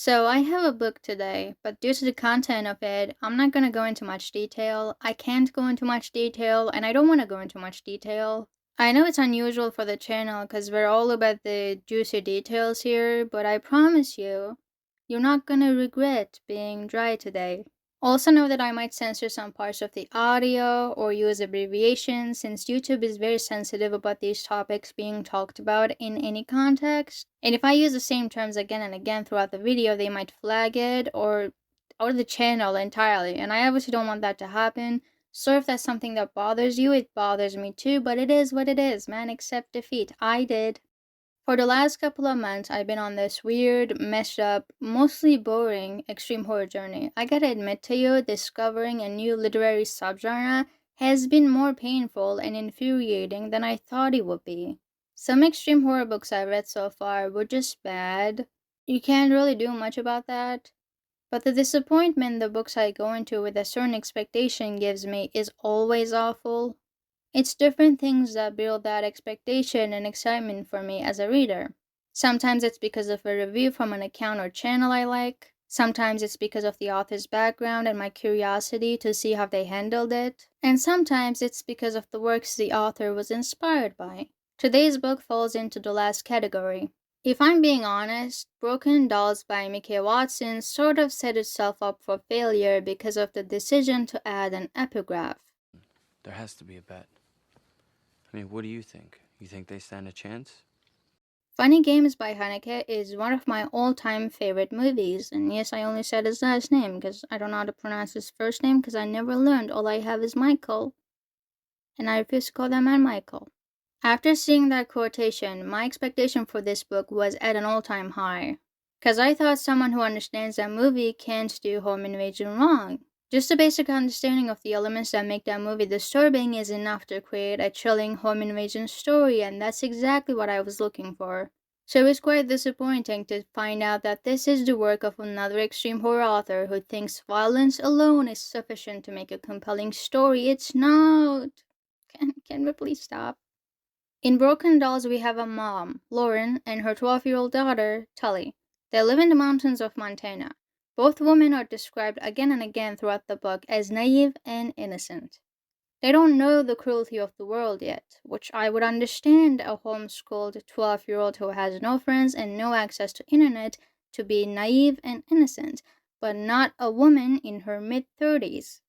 So I have a book today, but due to the content of it, I'm not gonna go into much detail. I can't go into much detail, and I don't want to go into much detail. I know it's unusual for the channel because we're all about the juicy details here, but I promise you, you're not gonna regret being dry today. Also know that I might censor some parts of the audio or use abbreviations since YouTube is very sensitive about these topics being talked about in any context. And if I use the same terms again and again throughout the video, they might flag it or the channel entirely. And I obviously don't want that to happen. So if that's something that bothers you, it bothers me too, but it is what it is, man. Accept defeat. I did. For the last couple of months, I've been on this weird, messed up, mostly boring extreme horror journey. I gotta admit to you, discovering a new literary subgenre has been more painful and infuriating than I thought it would be. Some extreme horror books I've read so far were just bad. You can't really do much about that. But the disappointment the books I go into with a certain expectation gives me is always awful. It's different things that build that expectation and excitement for me as a reader. Sometimes it's because of a review from an account or channel I like. Sometimes it's because of the author's background and my curiosity to see how they handled it. And sometimes it's because of the works the author was inspired by. Today's book falls into the last category. If I'm being honest, Broken Dolls by Mickey Watson sort of set itself up for failure because of the decision to add an epigraph. There has to be a bet. I mean, what do you think? You think they stand a chance? Funny Games by Haneke is one of my all-time favorite movies, and yes, I only said his last name because I don't know how to pronounce his first name because I never learned. All I have is Michael, and I refuse to call that man Michael. After seeing that quotation, my expectation for this book was at an all-time high, because I thought someone who understands that movie can't do home invasion wrong. Just a basic understanding of the elements that make that movie disturbing is enough to create a chilling home invasion story, and that's exactly what I was looking for. So it was quite disappointing to find out that this is the work of another extreme horror author who thinks violence alone is sufficient to make a compelling story. It's not. Can we please stop? In Broken Dolls, we have a mom, Lauren, and her 12-year-old daughter, Tully. They live in the mountains of Montana. Both women are described again and again throughout the book as naive and innocent. They don't know the cruelty of the world yet, which I would understand a homeschooled 12-year-old who has no friends and no access to internet to be naive and innocent, but not a woman in her mid-30s.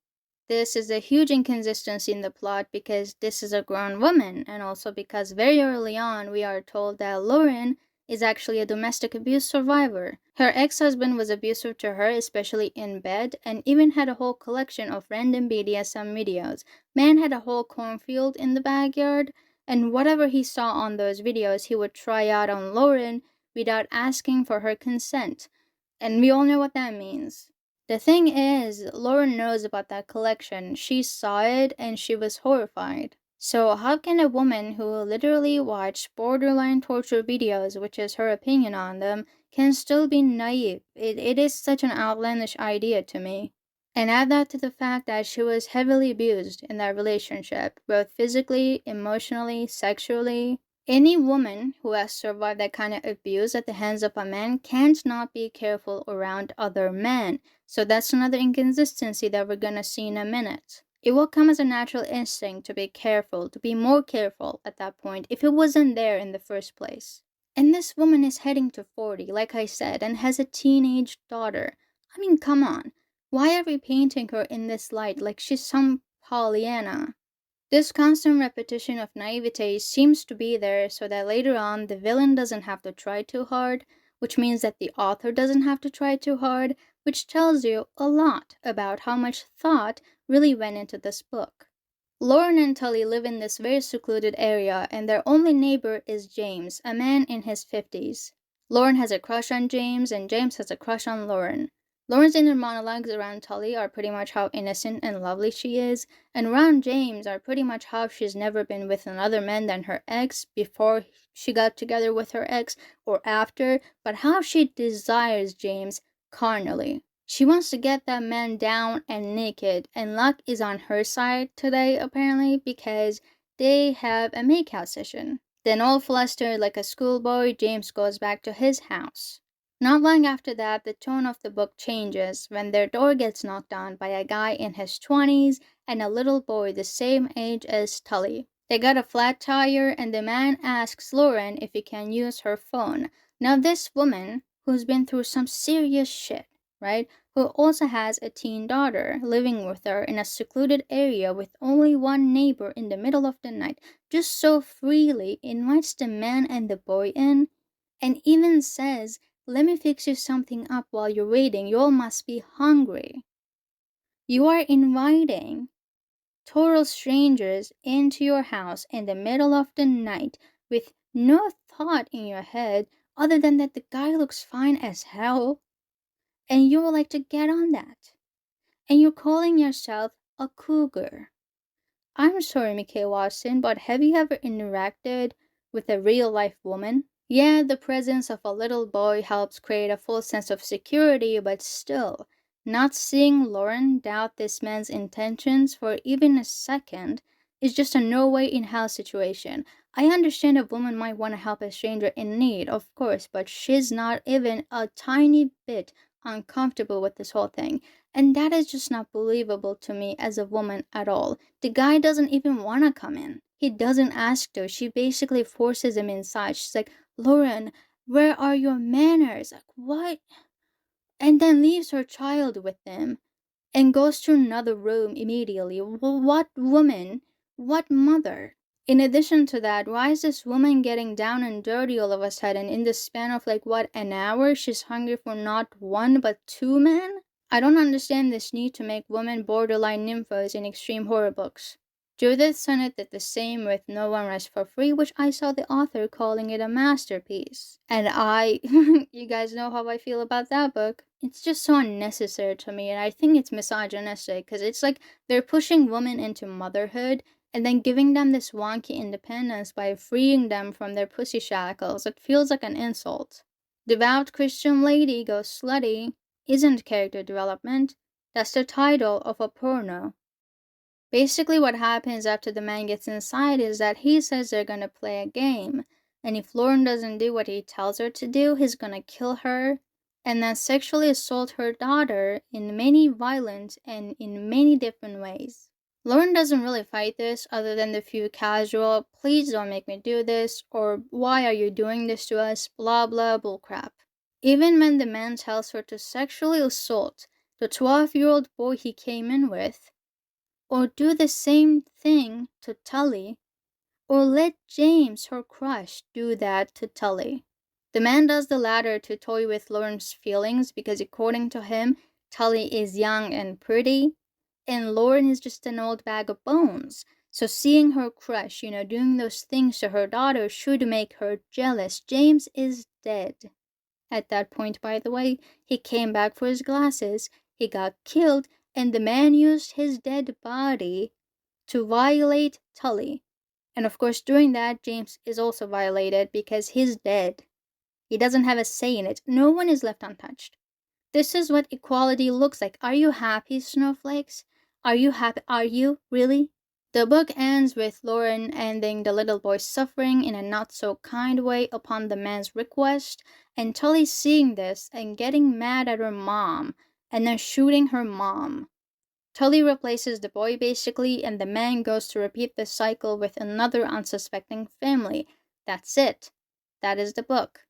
This is a huge inconsistency in the plot because this is a grown woman, and also because very early on we are told that Lauren is actually a domestic abuse survivor. Her ex-husband was abusive to her, especially in bed, and even had a whole collection of random BDSM videos. Man had a whole cornfield in the backyard, and whatever he saw on those videos he would try out on Lauren without asking for her consent. And we all know what that means. The thing is, Lauren knows about that collection. She saw it and she was horrified. So, how can a woman who literally watched borderline torture videos, which is her opinion on them, can still be naive? It is such an outlandish idea to me. And add that to the fact that she was heavily abused in that relationship, both physically, emotionally, sexually. Any woman who has survived that kind of abuse at the hands of a man can't not be careful around other men. So that's another inconsistency that we're gonna see in a minute. It will come as a natural instinct to be careful, to be more careful at that point if it wasn't there in the first place. And this woman is heading to 40, like I said, and has a teenage daughter. I mean, come on. Why are we painting her in this light like she's some Pollyanna? This constant repetition of naivete seems to be there so that later on the villain doesn't have to try too hard, which means that the author doesn't have to try too hard, which tells you a lot about how much thought really went into this book. Lauren and Tully live in this very secluded area, and their only neighbor is James, a man in his 50s. Lauren has a crush on James, and James has a crush on Lauren. Lauren's inner monologues around Tully are pretty much how innocent and lovely she is, and around James are pretty much how she's never been with another man than her ex before she got together with her ex or after, but how she desires James carnally. She wants to get that man down and naked, and luck is on her side today, apparently, because they have a makeout session. Then, all flustered like a schoolboy, James goes back to his house. Not long after that, the tone of the book changes when their door gets knocked on by a guy in his 20s and a little boy the same age as Tully. They got a flat tire, and the man asks Lauren if he can use her phone. Now, this woman, who's been through some serious shit, right, who also has a teen daughter living with her in a secluded area with only one neighbor in the middle of the night, just so freely invites the man and the boy in, and even says, "Let me fix you something up while you're waiting. You all must be hungry." You are inviting total strangers into your house in the middle of the night with no thought in your head other than that the guy looks fine as hell, and you would like to get on that. And you're calling yourself a cougar. I'm sorry, Mikhail Watson, but have you ever interacted with a real life woman? Yeah, the presence of a little boy helps create a full sense of security, but still, not seeing Lauren doubt this man's intentions for even a second is just a no way in hell situation. I understand a woman might want to help a stranger in need, of course, but she's not even a tiny bit uncomfortable with this whole thing. And that is just not believable to me as a woman at all. The guy doesn't even want to come in. He doesn't ask to. She basically forces him inside. She's like, "Lauren, where are your manners?" Like, what? And then leaves her child with them and goes to another room immediately. What woman? What mother? In addition to that, why is this woman getting down and dirty all of a sudden in the span of like, what, an hour? She's hungry for not one but two men? I don't understand this need to make women borderline nymphos in extreme horror books. Judith Sennett did the same with No One Rests for Free, which I saw the author calling it a masterpiece. And you guys know how I feel about that book. It's just so unnecessary to me, and I think it's misogynistic, because it's like they're pushing women into motherhood and then giving them this wonky independence by freeing them from their pussy shackles. It feels like an insult. Devout Christian lady goes slutty isn't character development. That's the title of a porno. Basically, what happens after the man gets inside is that he says they're gonna play a game, and if Lauren doesn't do what he tells her to do, he's gonna kill her and then sexually assault her daughter in many violent and in many different ways. Lauren doesn't really fight this other than the few casual, "Please don't make me do this," or "Why are you doing this to us?" blah blah bullcrap. Even when the man tells her to sexually assault the 12-year-old boy he came in with, or do the same thing to Tully, or let James, her crush, do that to Tully. The man does the latter to toy with Lauren's feelings because, according to him, Tully is young and pretty, and Lauren is just an old bag of bones. So seeing her crush, doing those things to her daughter should make her jealous. James is dead. At that point, by the way, he came back for his glasses, he got killed, and the man used his dead body to violate Tully. And of course, doing that, James is also violated because he's dead. He doesn't have a say in it. No one is left untouched. This is what equality looks like. Are you happy, snowflakes? Are you happy? Are you? Really? The book ends with Lauren ending the little boy's suffering in a not-so-kind way upon the man's request, and Tully seeing this and getting mad at her mom, and then shooting her mom. Tully replaces the boy basically, and the man goes to repeat the cycle with another unsuspecting family. That's it. That is the book.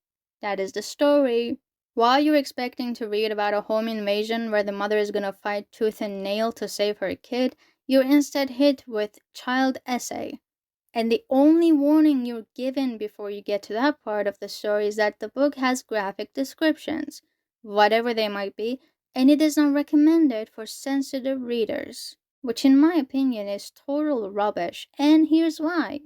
That is the story. While you're expecting to read about a home invasion where the mother is gonna fight tooth and nail to save her kid, you're instead hit with child essay. And the only warning you're given before you get to that part of the story is that the book has graphic descriptions, whatever they might be, and it is not recommended for sensitive readers, which in my opinion is total rubbish, and here's why.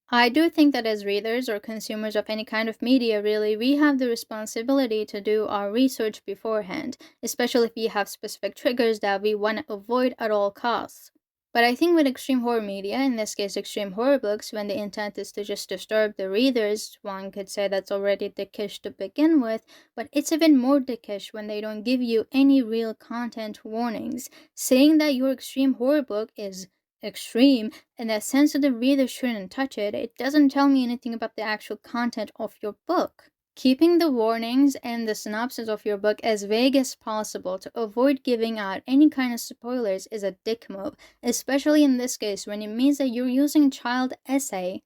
I do think that as readers or consumers of any kind of media, really, we have the responsibility to do our research beforehand, especially if we have specific triggers that we want to avoid at all costs. But I think with extreme horror media, in this case extreme horror books, when the intent is to just disturb the readers, one could say that's already dickish to begin with, but it's even more dickish when they don't give you any real content warnings. Saying that your extreme horror book is extreme and that sensitive readers shouldn't touch it, it doesn't tell me anything about the actual content of your book. Keeping the warnings and the synopsis of your book as vague as possible to avoid giving out any kind of spoilers is a dick move, especially in this case when it means that you're using child essay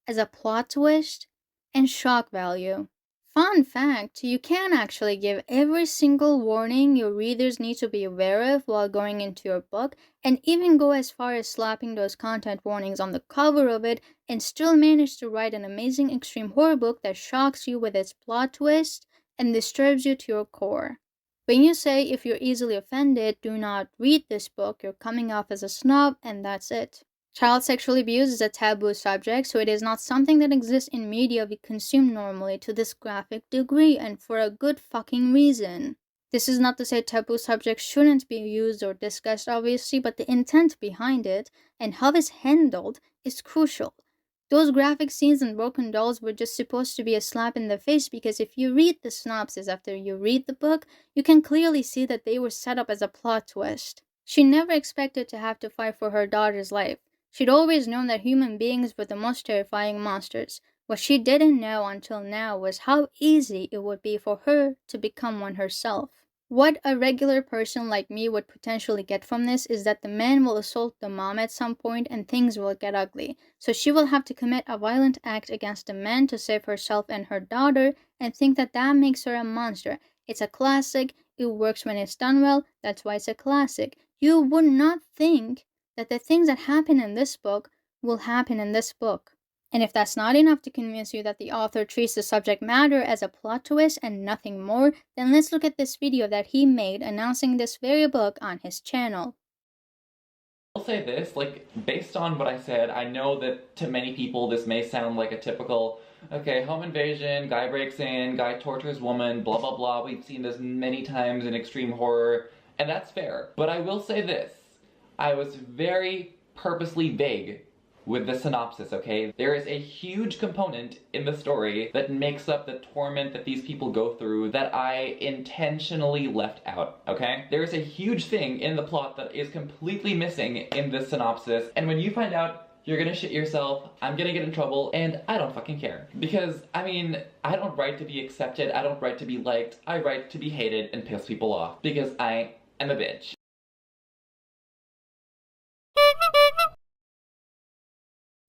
as a plot twist and shock value. Fun fact, you can actually give every single warning your readers need to be aware of while going into your book, and even go as far as slapping those content warnings on the cover of it, and still manage to write an amazing extreme horror book that shocks you with its plot twist and disturbs you to your core. When you say if you're easily offended, do not read this book, you're coming off as a snob, and that's it. Child sexual abuse is a taboo subject, so it is not something that exists in media we consume normally to this graphic degree, and for a good fucking reason. This is not to say taboo subjects shouldn't be used or discussed, obviously, but the intent behind it and how it's handled is crucial. Those graphic scenes and broken dolls were just supposed to be a slap in the face, because if you read the synopsis after you read the book, you can clearly see that they were set up as a plot twist. She never expected to have to fight for her daughter's life. She'd always known that human beings were the most terrifying monsters. What she didn't know until now was how easy it would be for her to become one herself. What a regular person like me would potentially get from this is that the man will assault the mom at some point and things will get ugly. So she will have to commit a violent act against the man to save herself and her daughter, and think that that makes her a monster. It's a classic. It works when it's done well. That's why it's a classic. You would not think that the things that happen in this book will happen in this book. And if that's not enough to convince you that the author treats the subject matter as a plot twist and nothing more, then let's look at this video that he made announcing this very book on his channel. I'll say this, based on what I said, I know that to many people this may sound like a typical, okay, home invasion, guy breaks in, guy tortures woman, blah blah blah, we've seen this many times in extreme horror, and that's fair. But I will say this, I was very purposely vague with the synopsis, okay? There is a huge component in the story that makes up the torment that these people go through that I intentionally left out, okay? There is a huge thing in the plot that is completely missing in this synopsis, and when you find out, you're gonna shit yourself, I'm gonna get in trouble, and I don't fucking care. Because, I mean, I don't write to be accepted, I don't write to be liked, I write to be hated and piss people off. Because I am a bitch.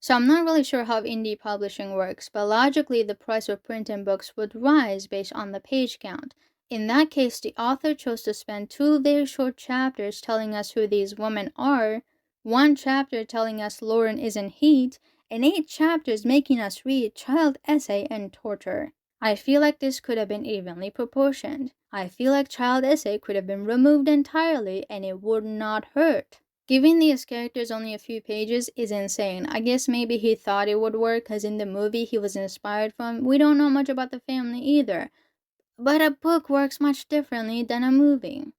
So I'm not really sure how indie publishing works, but logically the price of printing books would rise based on the page count. In that case, the author chose to spend 2 very short chapters telling us who these women are, 1 chapter telling us Lauren is in heat, and 8 chapters making us read child essay and torture. I feel like this could have been evenly proportioned. I feel like child essay could have been removed entirely and it would not hurt. Giving these characters only a few pages is insane. I guess maybe he thought it would work because in the movie he was inspired from. We don't know much about the family either. But a book works much differently than a movie.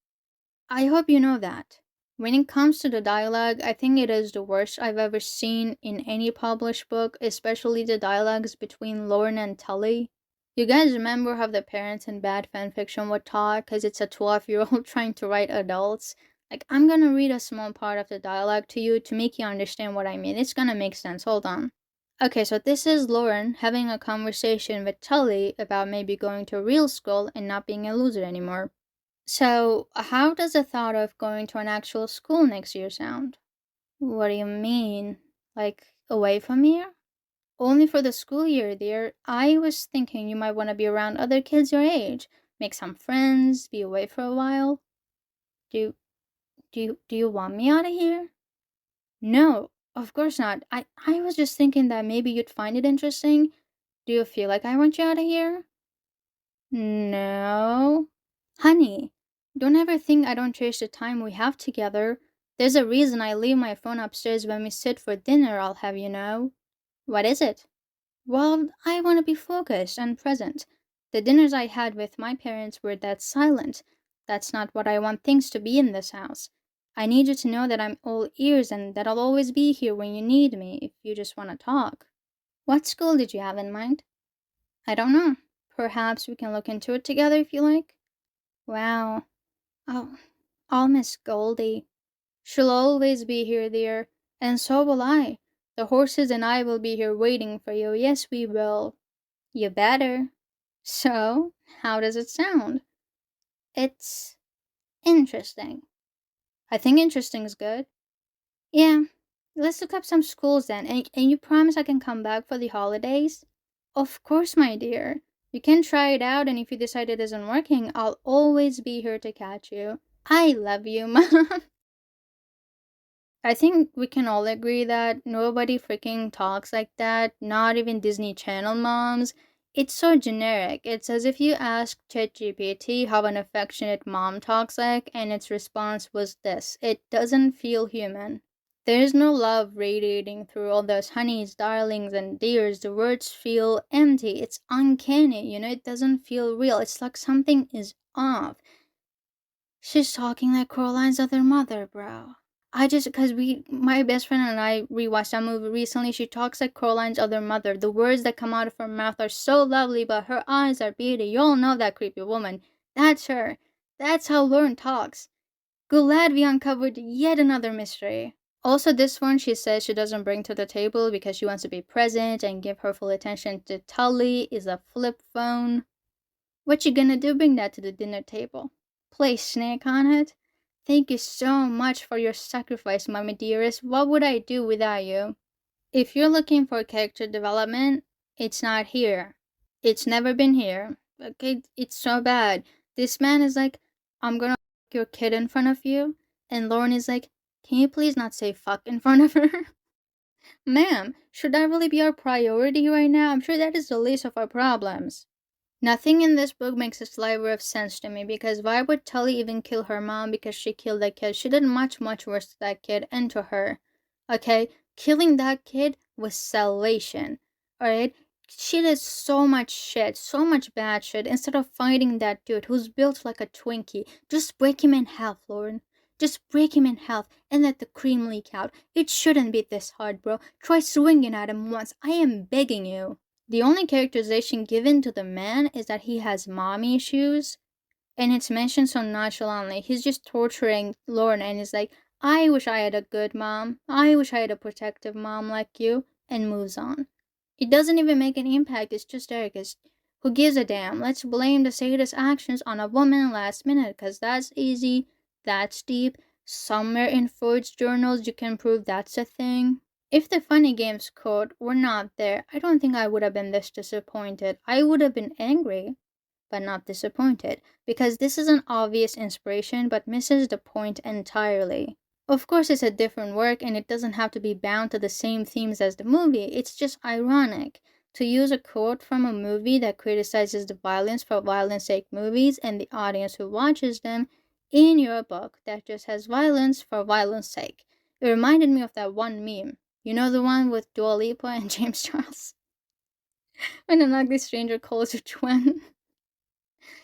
I hope you know that. When it comes to the dialogue, I think it is the worst I've ever seen in any published book, especially the dialogues between Lauren and Tully. You guys remember how the parents in bad fanfiction would talk because it's a 12-year-old trying to write adults? I'm gonna read a small part of the dialogue to you to make you understand what I mean. It's gonna make sense. Hold on. Okay, so this is Lauren having a conversation with Tully about maybe going to real school and not being a loser anymore. So, how does the thought of going to an actual school next year sound? What do you mean? Away from here? Only for the school year, dear. I was thinking you might want to be around other kids your age, make some friends, be away for a while. Do you want me out of here? No, of course not. I was just thinking that maybe you'd find it interesting. Do you feel like I want you out of here? No. Honey, don't ever think I don't cherish the time we have together. There's a reason I leave my phone upstairs when we sit for dinner, I'll have you know. What is it? Well, I want to be focused and present. The dinners I had with my parents were that silent. That's not what I want things to be in this house. I need you to know that I'm all ears and that I'll always be here when you need me if you just want to talk. What school did you have in mind? I don't know. Perhaps we can look into it together if you like. Wow. Oh, I'll miss Goldie. She'll always be here, dear, and so will I. The horses and I will be here waiting for you. Yes, we will. You better. So, how does it sound? It's interesting. I think interesting is good. Yeah, let's look up some schools then. And you promise I can come back for the holidays? Of course, my dear. You can try it out, and if you decide it isn't working, I'll always be here to catch you. I love you, Mom. I think we can all agree that nobody freaking talks like that, not even Disney Channel moms. It's so generic. It's as if you asked ChatGPT how an affectionate mom talks like, and its response was this. It doesn't feel human. There's no love radiating through all those honeys, darlings, and dears. The words feel empty. It's uncanny, it doesn't feel real. It's like something is off. She's talking like Coraline's other mother, bro. Because my best friend and I rewatched that movie recently. She talks like Coraline's other mother. The words that come out of her mouth are so lovely, but her eyes are beady. You all know that creepy woman. That's her. That's how Lauren talks. Glad we uncovered yet another mystery. Also, this one she says she doesn't bring to the table because she wants to be present and give her full attention to Tully is a flip phone. What you gonna do? Bring that to the dinner table. Play snake on it? Thank you so much for your sacrifice, mommy dearest. What would I do without you? If you're looking for character development, it's not here. It's never been here. Okay, it's so bad. This man is like, I'm gonna fuck your kid in front of you. And Lauren is like, can you please not say fuck in front of her? Ma'am, should that really be our priority right now? I'm sure that is the least of our problems. Nothing in this book makes a sliver of sense to me, because why would Tully even kill her mom because she killed that kid? She did much, much worse to that kid and to her. Okay? Killing that kid was salvation. Alright? She did so much shit, so much bad shit, instead of fighting that dude who's built like a Twinkie. Just break him in half, Lauren. Just break him in half and let the cream leak out. It shouldn't be this hard, bro. Try swinging at him once. I am begging you. The only characterization given to the man is that he has mommy issues, and it's mentioned so nonchalantly. He's just torturing Lauren and is like, I wish I had a good mom. I wish I had a protective mom like you, and moves on. It doesn't even make an impact. It's just there because who gives a damn? Let's blame the sadist actions on a woman last minute, because that's easy, that's deep. Somewhere in Freud's journals you can prove that's a thing. If the Funny Games quote were not there, I don't think I would have been this disappointed. I would have been angry, but not disappointed, because this is an obvious inspiration but misses the point entirely. Of course, it's a different work and it doesn't have to be bound to the same themes as the movie. It's just ironic to use a quote from a movie that criticizes the violence for violence sake movies and the audience who watches them in your book that just has violence for violence sake. It reminded me of that one meme. You know, the one with Dua Lipa and James Charles? When an ugly stranger calls you twin.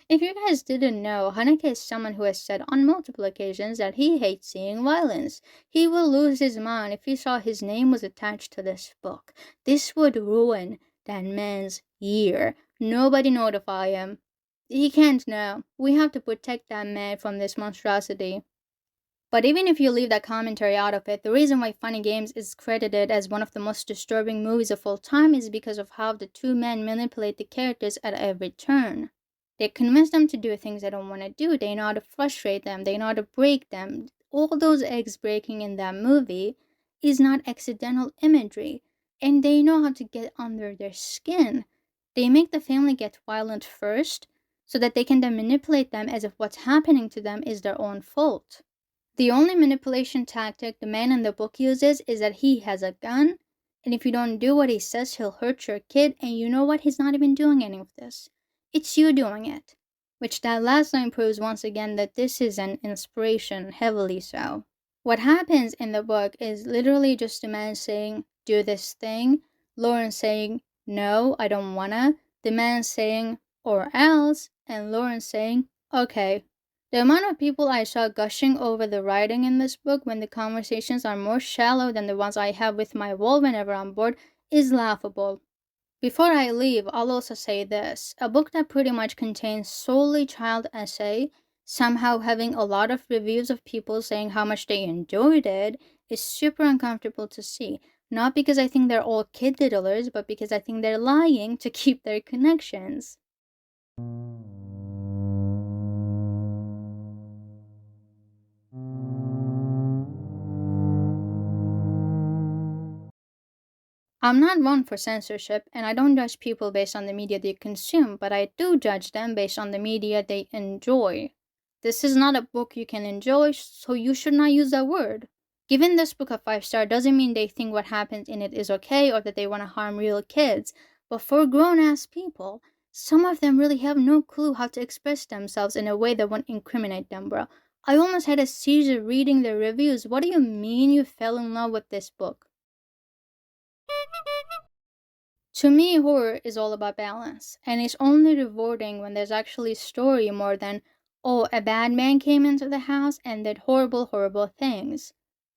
If you guys didn't know, Haneke is someone who has said on multiple occasions that he hates seeing violence. He will lose his mind if he saw his name was attached to this book. This would ruin that man's year. Nobody notify him. He can't know. We have to protect that man from this monstrosity. But even if you leave that commentary out of it, the reason why Funny Games is credited as one of the most disturbing movies of all time is because of how the two men manipulate the characters at every turn. They convince them to do things they don't want to do. They know how to frustrate them. They know how to break them. All those eggs breaking in that movie is not accidental imagery. And they know how to get under their skin. They make the family get violent first, so that they can then manipulate them as if what's happening to them is their own fault. The only manipulation tactic the man in the book uses is that he has a gun, and if you don't do what he says, he'll hurt your kid, and you know what? He's not even doing any of this. It's you doing it. Which that last line proves once again that this is an inspiration, heavily so. What happens in the book is literally just a man saying, do this thing, Lauren saying, no, I don't wanna, the man saying, or else, and Lauren saying, okay. The amount of people I saw gushing over the writing in this book when the conversations are more shallow than the ones I have with my wall whenever I'm bored is laughable. Before I leave, I'll also say this. A book that pretty much contains solely child essay, somehow having a lot of reviews of people saying how much they enjoyed it, is super uncomfortable to see. Not because I think they're all kid diddlers, but because I think they're lying to keep their connections. I'm not one for censorship, and I don't judge people based on the media they consume, but I do judge them based on the media they enjoy. This is not a book you can enjoy, so you should not use that word. Giving this book a 5-star doesn't mean they think what happens in it is okay or that they want to harm real kids, but for grown-ass people, some of them really have no clue how to express themselves in a way that won't incriminate them, bro. I almost had a seizure reading the reviews. What do you mean you fell in love with this book? To me, horror is all about balance, and it's only rewarding when there's actually story more than, oh, a bad man came into the house and did horrible, horrible things.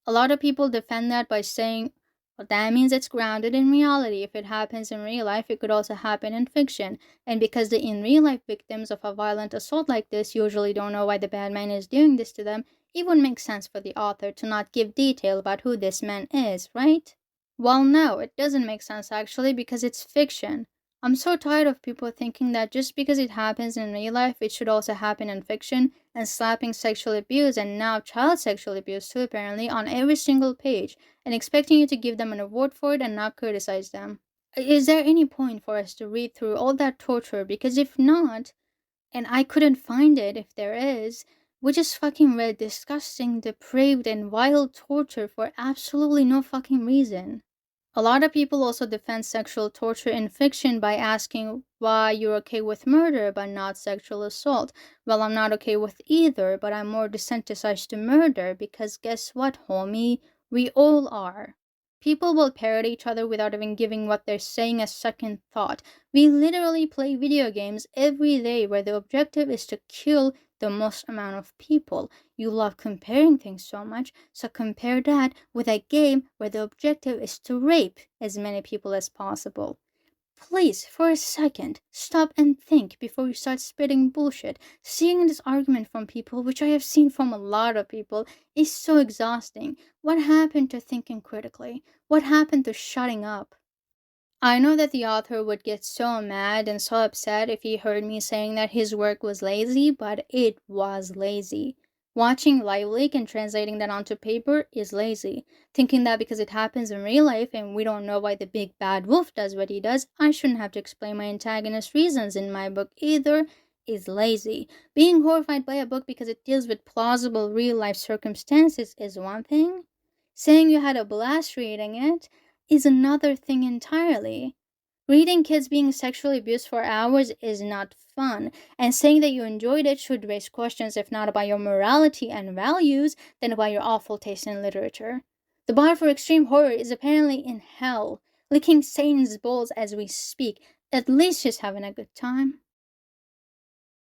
A lot of people defend that by saying, well, that means it's grounded in reality. If it happens in real life, it could also happen in fiction. And because the in real life victims of a violent assault like this usually don't know why the bad man is doing this to them, it would make sense for the author to not give detail about who this man is, right? Well, no, it doesn't make sense actually because it's fiction. I'm so tired of people thinking that just because it happens in real life, it should also happen in fiction, and slapping sexual abuse and now child sexual abuse too apparently on every single page, and expecting you to give them an award for it and not criticize them. Is there any point for us to read through all that torture? Because if not, and I couldn't find it if there is, we just fucking read disgusting, depraved, and wild torture for absolutely no fucking reason. A lot of people also defend sexual torture in fiction by asking why you're okay with murder but not sexual assault. Well, I'm not okay with either, but I'm more desensitized to murder because guess what, homie? We all are. People will parody each other without even giving what they're saying a second thought. We literally play video games every day where the objective is to kill the most amount of people. You love comparing things so much, so compare that with a game where the objective is to rape as many people as possible. Please, for a second, stop and think before you start spitting bullshit. Seeing this argument from people, which I have seen from a lot of people, is so exhausting. What happened to thinking critically? What happened to shutting up? I know that the author would get so mad and so upset if he heard me saying that his work was lazy, but it was lazy. Watching Live Leak and translating that onto paper is lazy. Thinking that because it happens in real life and we don't know why the big bad wolf does what he does, I shouldn't have to explain my antagonist's reasons in my book either is lazy. Being horrified by a book because it deals with plausible real life circumstances is one thing. Saying you had a blast reading it is another thing entirely. Reading kids being sexually abused for hours is not fun, and saying that you enjoyed it should raise questions if not about your morality and values, then about your awful taste in literature. The bar for extreme horror is apparently in hell, licking Satan's balls as we speak. At least she's having a good time.